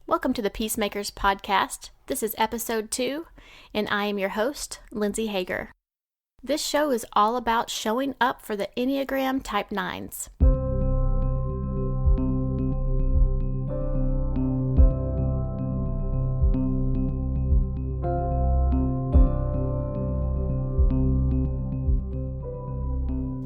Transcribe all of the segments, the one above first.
Welcome to the Peacemakers podcast. This is episode 2, and I am your host, Lynsay Hager. This show is all about showing up for the Enneagram Type 9s.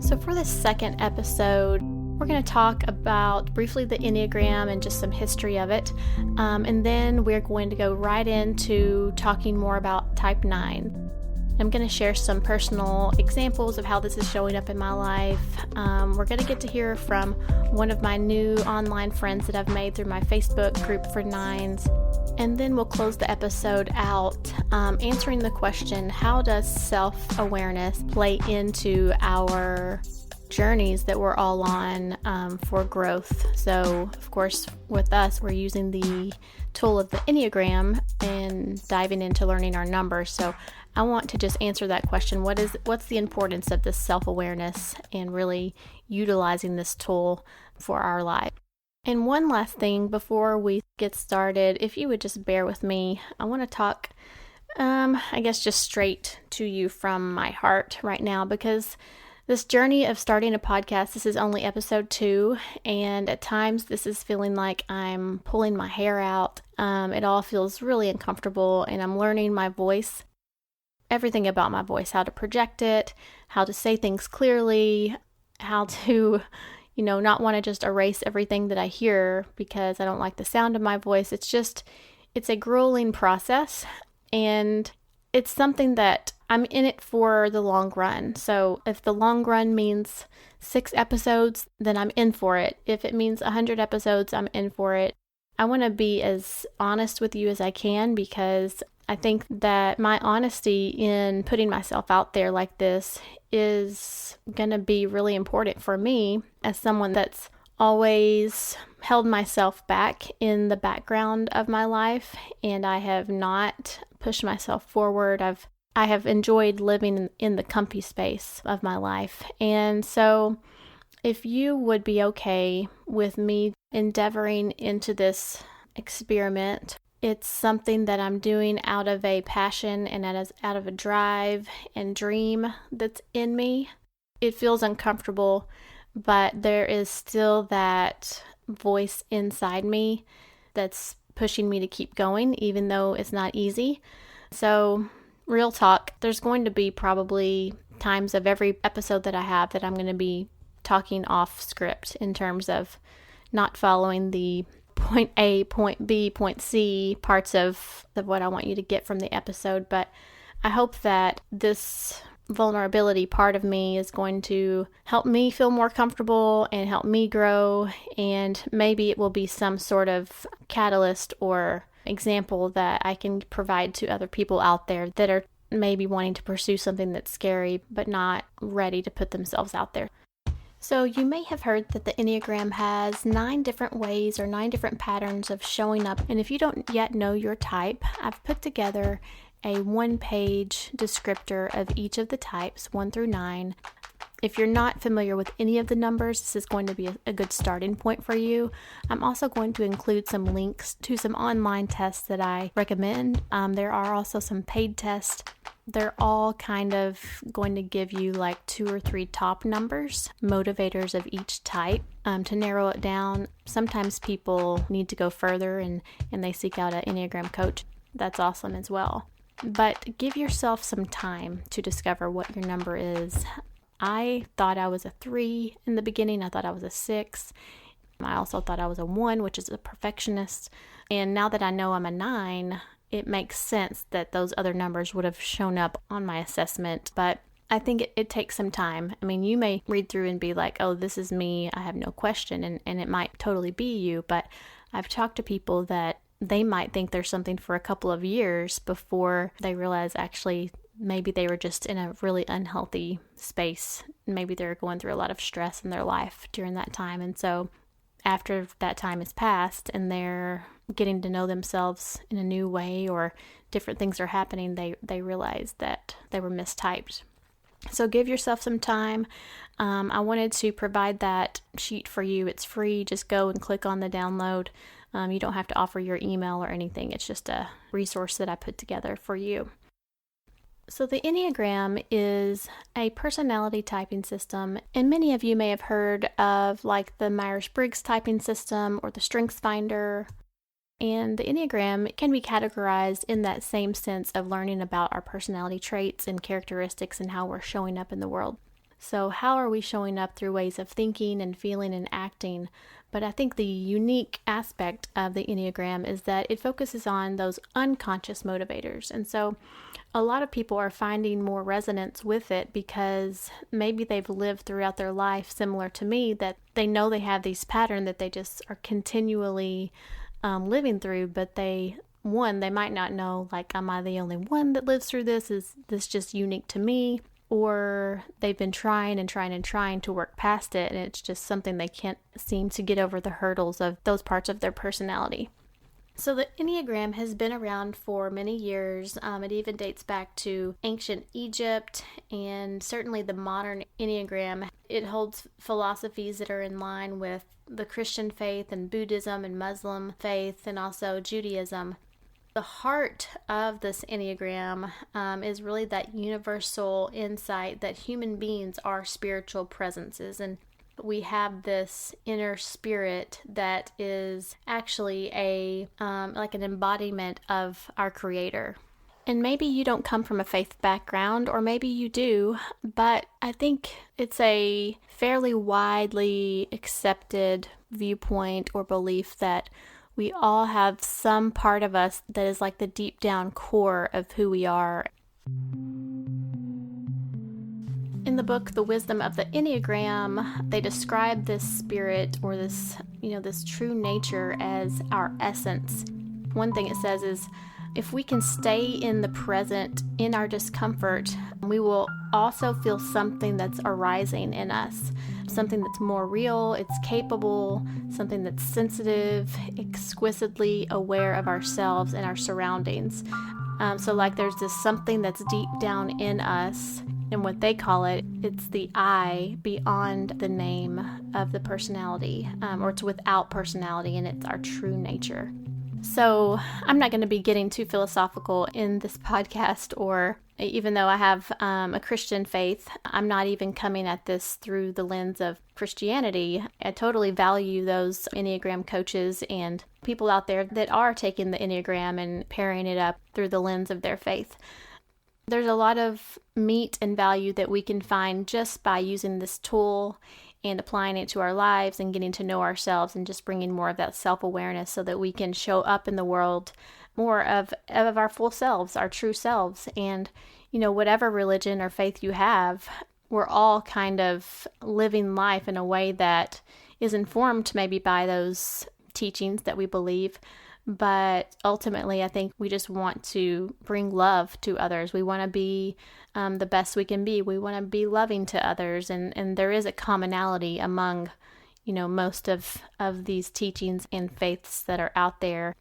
So for this second episode, we're going to talk about briefly the Enneagram and just some history of it. And then we're going to go right into talking more about Type 9. I'm going to share some personal examples of how this is showing up in my life. We're going to get to hear from one of my new online friends that I've made through my Facebook group for 9s. And then we'll close the episode out answering the question, how does self-awareness play into our journeys that we're all on for growth? So, of course, with us, we're using the tool of the Enneagram and diving into learning our numbers. So I want to just answer that question. What's the importance of this self-awareness and really utilizing this tool for our life? And one last thing before we get started, if you would just bear with me, I want to talk, just straight to you from my heart right now, because this journey of starting a podcast, this is only episode 2, and at times this is feeling like I'm pulling my hair out. It all feels really uncomfortable, and I'm learning my voice, everything about my voice, how to project it, how to say things clearly, how to not want to just erase everything that I hear because I don't like the sound of my voice. It's a grueling process, and it's something that I'm in it for the long run. So if the long run means 6 episodes, then I'm in for it. If it means 100 episodes, I'm in for it. I want to be as honest with you as I can, because I think that my honesty in putting myself out there like this is going to be really important for me as someone that's always held myself back in the background of my life, and I have not pushed myself forward. I have enjoyed living in the comfy space of my life. And so if you would be okay with me endeavoring into this experiment, it's something that I'm doing out of a passion and out of a drive and dream that's in me. It feels uncomfortable, but there is still that voice inside me that's pushing me to keep going, even though it's not easy. So, real talk, there's going to be probably times of every episode that I have that I'm going to be talking off script in terms of not following the point A, point B, point C parts of what I want you to get from the episode. But I hope that this vulnerability part of me is going to help me feel more comfortable and help me grow, and maybe it will be some sort of catalyst or example that I can provide to other people out there that are maybe wanting to pursue something that's scary but not ready to put themselves out there. So you may have heard that the Enneagram has 9 different ways or 9 different patterns of showing up. And if you don't yet know your type, I've put together a 1-page descriptor of each of the types, 1 through 9. If you're not familiar with any of the numbers, this is going to be a good starting point for you. I'm also going to include some links to some online tests that I recommend. There are also some paid tests. They're all kind of going to give you like 2 or 3 top numbers, motivators of each type. To narrow it down, sometimes people need to go further and they seek out an Enneagram coach. That's awesome as well. But give yourself some time to discover what your number is. I thought I was a 3 in the beginning. I thought I was a 6. I also thought I was a 1, which is a perfectionist. And now that I know I'm a 9, it makes sense that those other numbers would have shown up on my assessment. But I think it takes some time. I mean, you may read through and be like, oh, this is me. I have no question. And it might totally be you. But I've talked to people that they might think there's something for a couple of years before they realize actually maybe they were just in a really unhealthy space. Maybe they're going through a lot of stress in their life during that time. And so after that time has passed and they're getting to know themselves in a new way or different things are happening, they realize that they were mistyped. So give yourself some time. I wanted to provide that sheet for you. It's free. Just go and click on the download You don't have to offer your email or anything. It's just a resource that I put together for you. So the Enneagram is a personality typing system, and many of you may have heard of like the Myers-Briggs typing system or the StrengthsFinder. And the Enneagram can be categorized in that same sense of learning about our personality traits and characteristics and how we're showing up in the world. So how are we showing up through ways of thinking and feeling and acting? But I think the unique aspect of the Enneagram is that it focuses on those unconscious motivators. And so a lot of people are finding more resonance with it because maybe they've lived throughout their life similar to me, that they know they have these patterns that they just are continually living through, but they might not know, like, am I the only one that lives through this? Is this just unique to me? Or they've been trying to work past it, and it's just something they can't seem to get over the hurdles of those parts of their personality. So the Enneagram has been around for many years. It even dates back to ancient Egypt, and certainly the modern Enneagram. It holds philosophies that are in line with the Christian faith and Buddhism and Muslim faith, and also Judaism. The heart of this Enneagram is really that universal insight that human beings are spiritual presences, and we have this inner spirit that is actually like an embodiment of our Creator. And maybe you don't come from a faith background, or maybe you do, but I think it's a fairly widely accepted viewpoint or belief that we all have some part of us that is like the deep down core of who we are. In the book, The Wisdom of the Enneagram, they describe this spirit or this true nature as our essence. One thing it says is, if we can stay in the present, in our discomfort, we will also feel something that's arising in us. Something that's more real, it's capable, something that's sensitive, exquisitely aware of ourselves and our surroundings. So like there's this something that's deep down in us, and what they call it's the I beyond the name of the personality, or it's without personality, and it's our true nature. So I'm not going to be getting too philosophical in this podcast, or even though I have a Christian faith, I'm not even coming at this through the lens of Christianity. I totally value those Enneagram coaches and people out there that are taking the Enneagram and pairing it up through the lens of their faith. There's a lot of meat and value that we can find just by using this tool and applying it to our lives and getting to know ourselves and just bringing more of that self-awareness so that we can show up in the world more of our full selves, our true selves. And, whatever religion or faith you have, we're all kind of living life in a way that is informed maybe by those teachings that we believe. But ultimately, I think we just want to bring love to others. We want to be the best we can be. We want to be loving to others. And there is a commonality among, most of these teachings and faiths that are out there.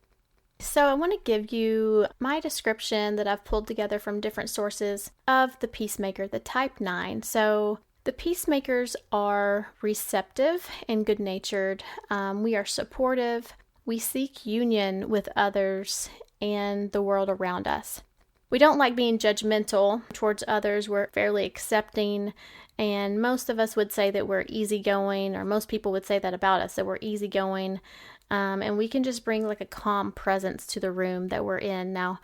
So I want to give you my description that I've pulled together from different sources of the Peacemaker, the Type 9. So the Peacemakers are receptive and good-natured. We are supportive. We seek union with others and the world around us. We don't like being judgmental towards others. We're fairly accepting, and most of us would say that we're easygoing, or most people would say that about us, that we're easygoing, and we can just bring like a calm presence to the room that we're in. Now,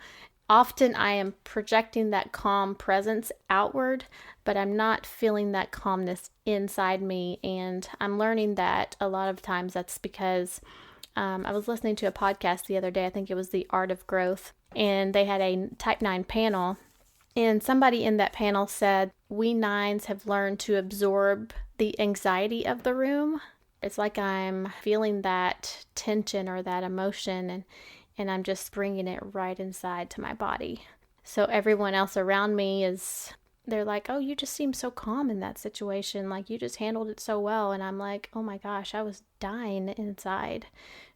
often I am projecting that calm presence outward, but I'm not feeling that calmness inside me, and I'm learning that a lot of times that's because I was listening to a podcast the other day. I think it was The Art of Growth, and they had a Type 9 panel, and somebody in that panel said, we 9s have learned to absorb the anxiety of the room. It's like I'm feeling that tension or that emotion, and I'm just bringing it right inside to my body. So everyone else around me they're like, oh, you just seem so calm in that situation. Like, you just handled it so well. And I'm like, oh my gosh, I was dying inside,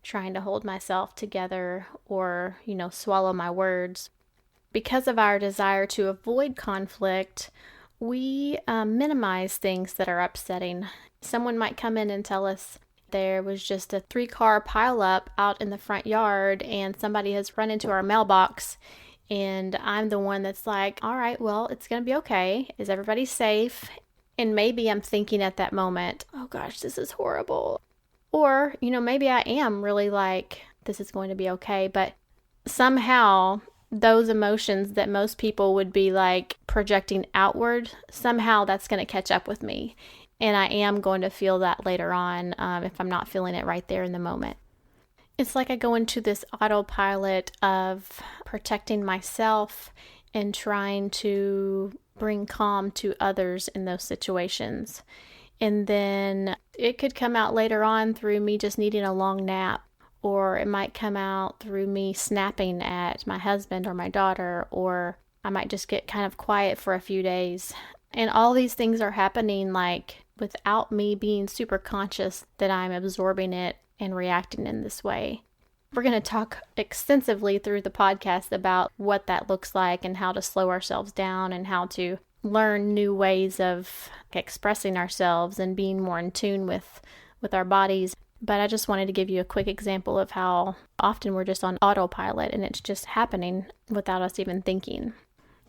trying to hold myself together or, swallow my words. Because of our desire to avoid conflict, we minimize things that are upsetting. Someone might come in and tell us there was just a 3-car pileup out in the front yard, and somebody has run into our mailbox. And I'm the one that's like, all right, well, it's going to be okay. Is everybody safe? And maybe I'm thinking at that moment, oh gosh, this is horrible. Or, maybe I am really like, this is going to be okay. But somehow those emotions that most people would be like projecting outward, somehow that's going to catch up with me. And I am going to feel that later on if I'm not feeling it right there in the moment. It's like I go into this autopilot of protecting myself and trying to bring calm to others in those situations. And then it could come out later on through me just needing a long nap, or it might come out through me snapping at my husband or my daughter, or I might just get kind of quiet for a few days. And all these things are happening like without me being super conscious that I'm absorbing it and reacting in this way. We're going to talk extensively through the podcast about what that looks like and how to slow ourselves down and how to learn new ways of expressing ourselves and being more in tune with our bodies. But I just wanted to give you a quick example of how often we're just on autopilot and it's just happening without us even thinking.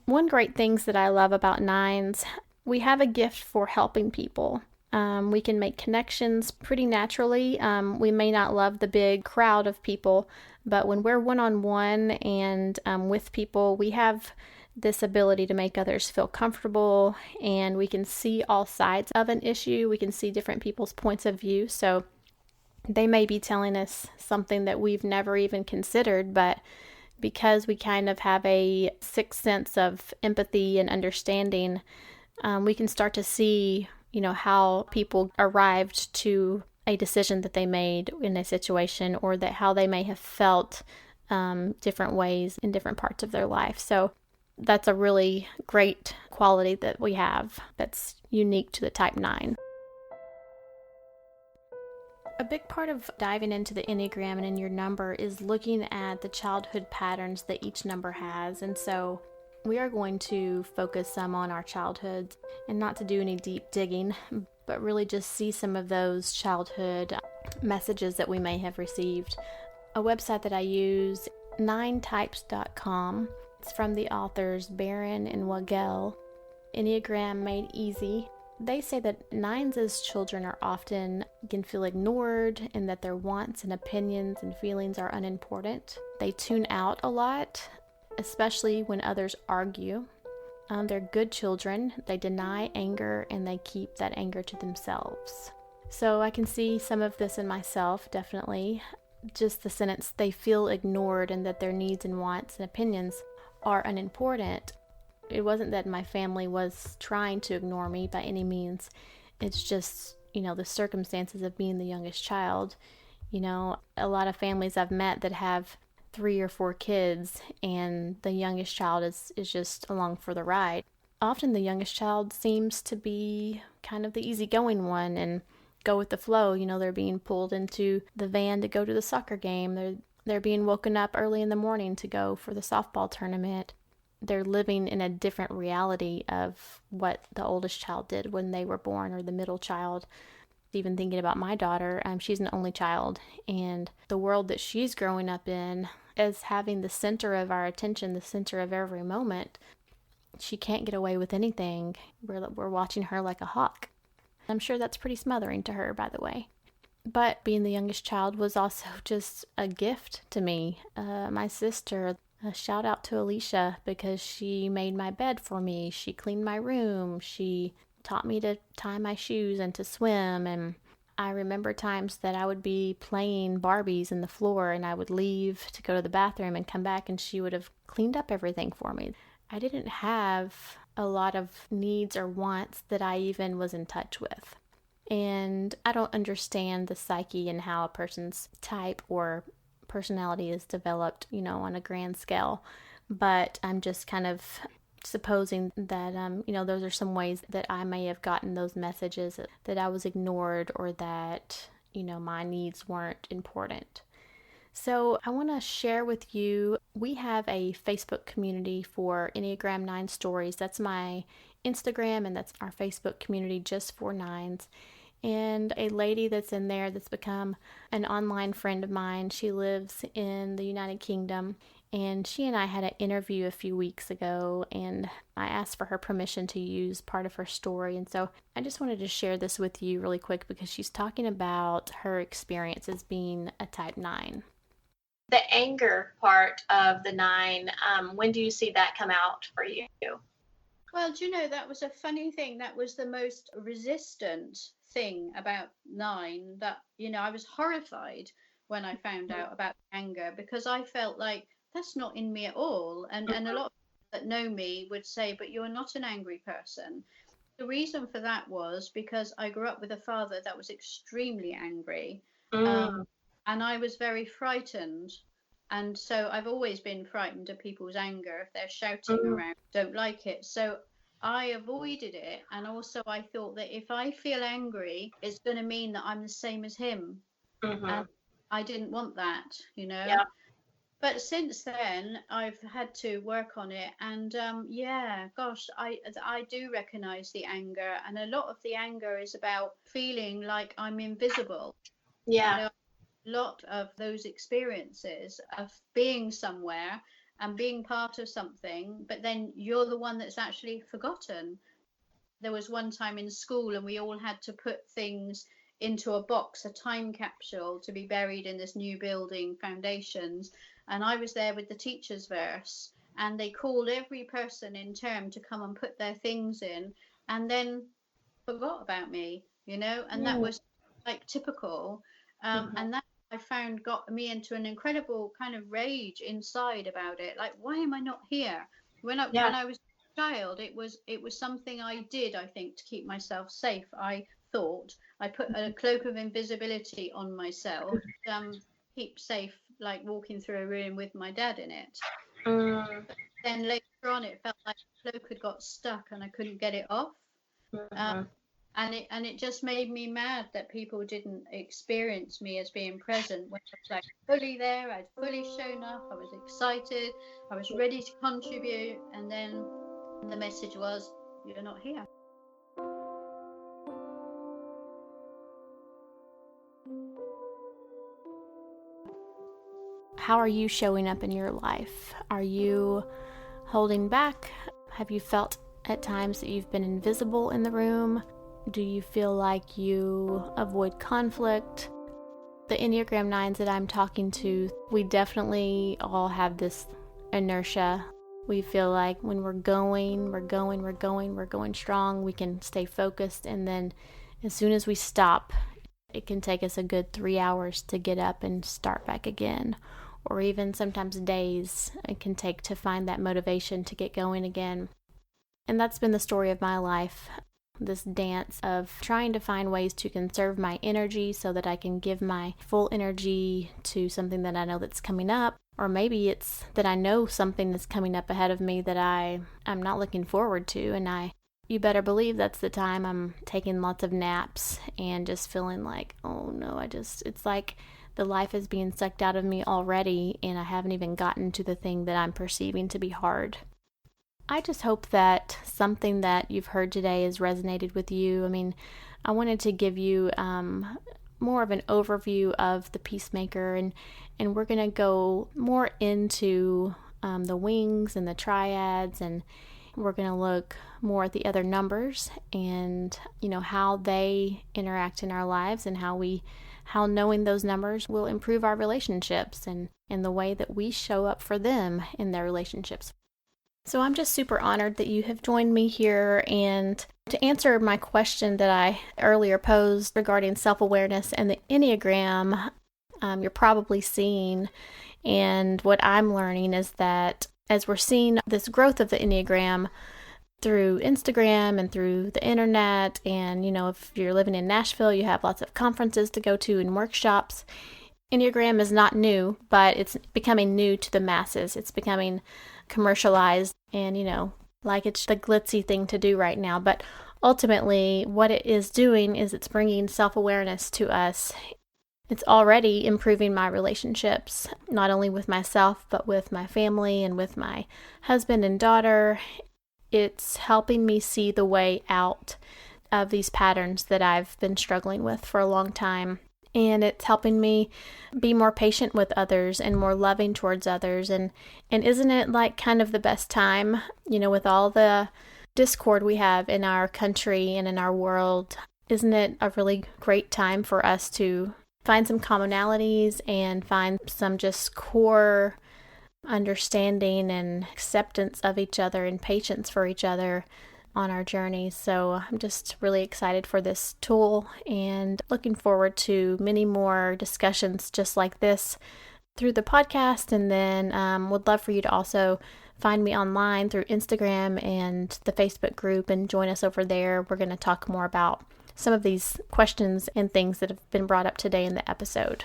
One great things that I love about 9s, we have a gift for helping people. We can make connections pretty naturally. We may not love the big crowd of people, but when we're one-on-one and with people, we have this ability to make others feel comfortable, and we can see all sides of an issue. We can see different people's points of view. So they may be telling us something that we've never even considered, but because we kind of have a sixth sense of empathy and understanding, we can start to see how people arrived to a decision that they made in a situation, or that how they may have felt different ways in different parts of their life. So that's a really great quality that we have that's unique to the type 9. A big part of diving into the Enneagram and in your number is looking at the childhood patterns that each number has. And so we are going to focus some on our childhoods and not to do any deep digging, but really just see some of those childhood messages that we may have received. A website that I use, 9types.com. It's from the authors Barron and Wagele, Enneagram Made Easy. They say that 9s as children are often can feel ignored and that their wants and opinions and feelings are unimportant. They tune out a lot, especially when others argue. They're good children. They deny anger and they keep that anger to themselves. So I can see some of this in myself, definitely. Just the sentence, they feel ignored and that their needs and wants and opinions are unimportant. It wasn't that my family was trying to ignore me by any means. It's just, the circumstances of being the youngest child. A lot of families I've met that have 3 or 4 kids, and the youngest child is just along for the ride. Often the youngest child seems to be kind of the easygoing one and go with the flow. They're being pulled into the van to go to the soccer game. They're being woken up early in the morning to go for the softball tournament. They're living in a different reality of what the oldest child did when they were born, or the middle child. Even thinking about my daughter, she's an only child, and the world that she's growing up in is having the center of our attention, the center of every moment. She can't get away with anything. We're watching her like a hawk. I'm sure that's pretty smothering to her, by the way. But being the youngest child was also just a gift to me. My sister, a shout out to Alicia, because she made my bed for me. She cleaned my room. She taught me to tie my shoes and to swim. And I remember times that I would be playing Barbies in the floor and I would leave to go to the bathroom and come back and she would have cleaned up everything for me. I didn't have a lot of needs or wants that I even was in touch with. And I don't understand the psyche and how a person's type or personality is developed, on a grand scale. But I'm just kind of supposing that, those are some ways that I may have gotten those messages that I was ignored, or that, my needs weren't important. So I want to share with you, we have a Facebook community for Enneagram 9 stories. That's my Instagram, and that's our Facebook community just for 9s. And a lady that's in there that's become an online friend of mine. She lives in the United Kingdom, and she and I had an interview a few weeks ago, and I asked for her permission to use part of her story. And so I just wanted to share this with you really quick because she's talking about her experience as being a type 9. The anger part of the 9, when do you see that come out for you? Well, do you know, that was a funny thing. That was the most resistant thing about 9, that, I was horrified when I found out about anger, because I felt like that's not in me at all. And a lot of people that know me would say, but you're not an angry person. The reason for that was because I grew up with a father that was extremely angry. And I was very frightened. And so I've always been frightened of people's anger. If they're shouting around, don't like it. So I avoided it. And also I thought that if I feel angry, it's going to mean that I'm the same as him. And I didn't want that, Yeah. But since then, I've had to work on it. And I do recognize the anger. And a lot of the anger is about feeling like I'm invisible. Yeah. A lot of those experiences of being somewhere and being part of something, but then you're the one that's actually forgotten. There was one time in school and we all had to put things into a box, a time capsule, to be buried in this new building foundations. And I was there with the teacher's verse, and they called every person in turn to come and put their things in, and then forgot about me, and that was like typical. And that, I found, got me into an incredible kind of rage inside about it. Like, why am I not here? When I was a child, it was something I did, I think, to keep myself safe. I thought I put a cloak of invisibility on myself, keep safe, like walking through a room with my dad in it. But then later on, it felt like the cloak had got stuck and I couldn't get it off. And it just made me mad that people didn't experience me as being present when I was like fully there. I'd fully shown up. I was excited. I was ready to contribute. And then the message was, you're not here. How are you showing up in your life? Are you holding back? Have you felt at times that you've been invisible in the room? Do you feel like you avoid conflict? The Enneagram 9s that I'm talking to, we definitely all have this inertia. We feel like when we're going strong, we can stay focused, and then as soon as we stop, it can take us a good 3 hours to get up and start back again, or even sometimes days it can take to find that motivation to get going again. And that's been the story of my life. This dance of trying to find ways to conserve my energy so that I can give my full energy to something that I know that's coming up. Or maybe it's that I know something that's coming up ahead of me that I'm not looking forward to. And you better believe that's the time I'm taking lots of naps and just feeling like, oh no, it's like the life is being sucked out of me already and I haven't even gotten to the thing that I'm perceiving to be hard. I just hope that something that you've heard today has resonated with you. I mean, I wanted to give you more of an overview of the Peacemaker, and we're going to go more into the wings and the triads, and we're going to look more at the other numbers and, how they interact in our lives and how knowing those numbers will improve our relationships and the way that we show up for them in their relationships. So I'm just super honored that you have joined me here, and to answer my question that I earlier posed regarding self-awareness and the Enneagram, you're probably seeing, and what I'm learning is that as we're seeing this growth of the Enneagram through Instagram and through the internet, and if you're living in Nashville, you have lots of conferences to go to and workshops. Enneagram is not new, but it's becoming new to the masses. It's becoming commercialized and, like it's the glitzy thing to do right now. But ultimately, what it is doing is it's bringing self-awareness to us. It's already improving my relationships, not only with myself, but with my family and with my husband and daughter. It's helping me see the way out of these patterns that I've been struggling with for a long time. And it's helping me be more patient with others and more loving towards others. And isn't it like kind of the best time, with all the discord we have in our country and in our world? Isn't it a really great time for us to find some commonalities and find some just core understanding and acceptance of each other and patience for each other on our journey? So I'm just really excited for this tool and looking forward to many more discussions just like this through the podcast. And then would love for you to also find me online through Instagram and the Facebook group and join us over there. We're going to talk more about some of these questions and things that have been brought up today in the episode.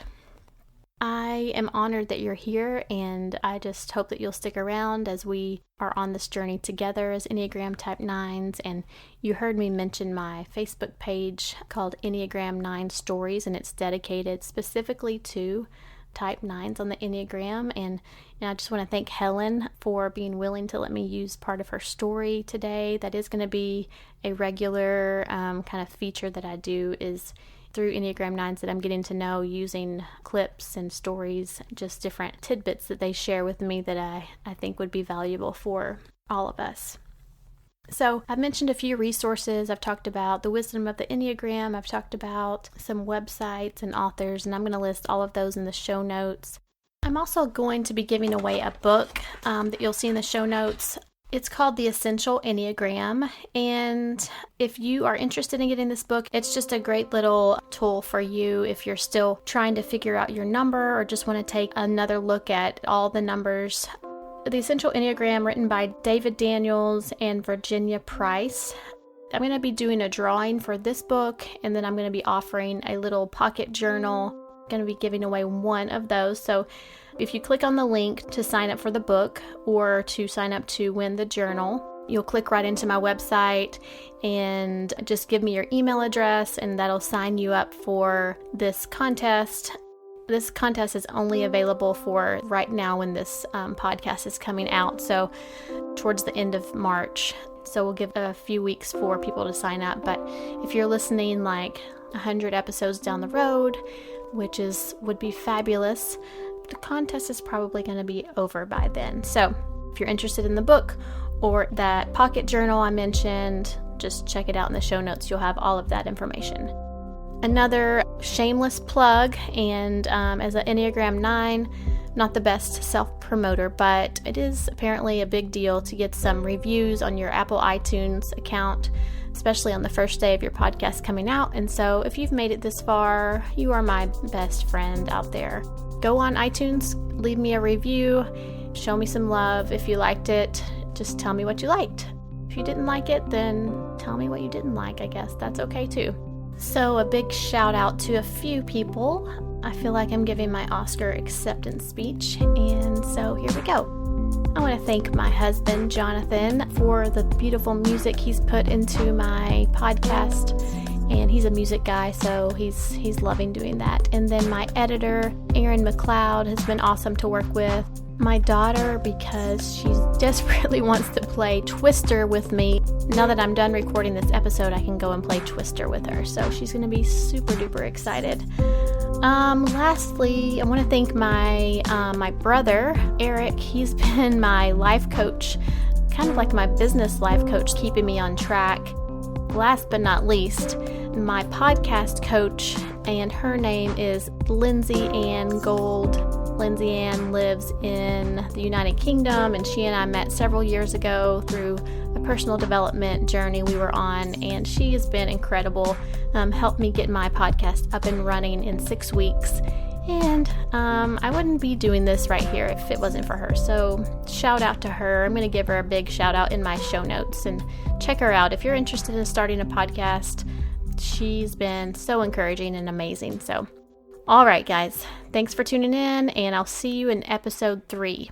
I am honored that you're here, and I just hope that you'll stick around as we are on this journey together as Enneagram Type 9s. And you heard me mention my Facebook page called Enneagram 9 Stories, and it's dedicated specifically to Type 9s on the Enneagram. And I just want to thank Helen for being willing to let me use part of her story today. That is going to be a regular kind of feature that I do, is through Enneagram 9s that I'm getting to know, using clips and stories, just different tidbits that they share with me that I think would be valuable for all of us. So I've mentioned a few resources. I've talked about the wisdom of the Enneagram. I've talked about some websites and authors, and I'm going to list all of those in the show notes. I'm also going to be giving away a book that you'll see in the show notes. It's called The Essential Enneagram, and if you are interested in getting this book, it's just a great little tool for you if you're still trying to figure out your number or just want to take another look at all the numbers. The Essential Enneagram, written by David Daniels and Virginia Price. I'm going to be doing a drawing for this book, and then I'm going to be offering a little pocket journal. I'm going to be giving away one of those. So if you click on the link to sign up for the book or to sign up to win the journal, you'll click right into my website and just give me your email address, and that'll sign you up for this contest. This contest is only available for right now when this podcast is coming out, so towards the end of March. So we'll give a few weeks for people to sign up. But if you're listening like 100 episodes down the road, which would be fabulous, the contest is probably going to be over by then. So if you're interested in the book or that pocket journal I mentioned, just check it out in the show notes. You'll have all of that information. Another shameless plug, and as an Enneagram 9, not the best self-promoter, but it is apparently a big deal to get some reviews on your Apple iTunes account, especially on the first day of your podcast coming out. And so if you've made it this far, you are my best friend out there. Go on iTunes, leave me a review, show me some love. If you liked it, just tell me what you liked. If you didn't like it, then tell me what you didn't like. I guess that's okay too. So a big shout out to a few people. I feel like I'm giving my Oscar acceptance speech, and so here we go. I want to thank my husband, Jonathan, for the beautiful music he's put into my podcast, and he's a music guy, so he's loving doing that. And then my editor, Erin McLeod, has been awesome to work with. My daughter, because she desperately wants to play Twister with me. Now that I'm done recording this episode, I can go and play Twister with her, so she's going to be super duper excited. Lastly, I want to thank my brother, Eric. He's been my life coach, kind of like my business life coach, keeping me on track. Last but not least, my podcast coach, and her name is Lynsay Anne Gould. Lynsay Anne lives in the United Kingdom, and she and I met several years ago through a personal development journey we were on, and she has been incredible, helped me get my podcast up and running in 6 weeks, and I wouldn't be doing this right here if it wasn't for her, so shout out to her. I'm going to give her a big shout out in my show notes, and check her out if you're interested in starting a podcast. She's been so encouraging and amazing. So, all right, guys, thanks for tuning in, and I'll see you in episode 3.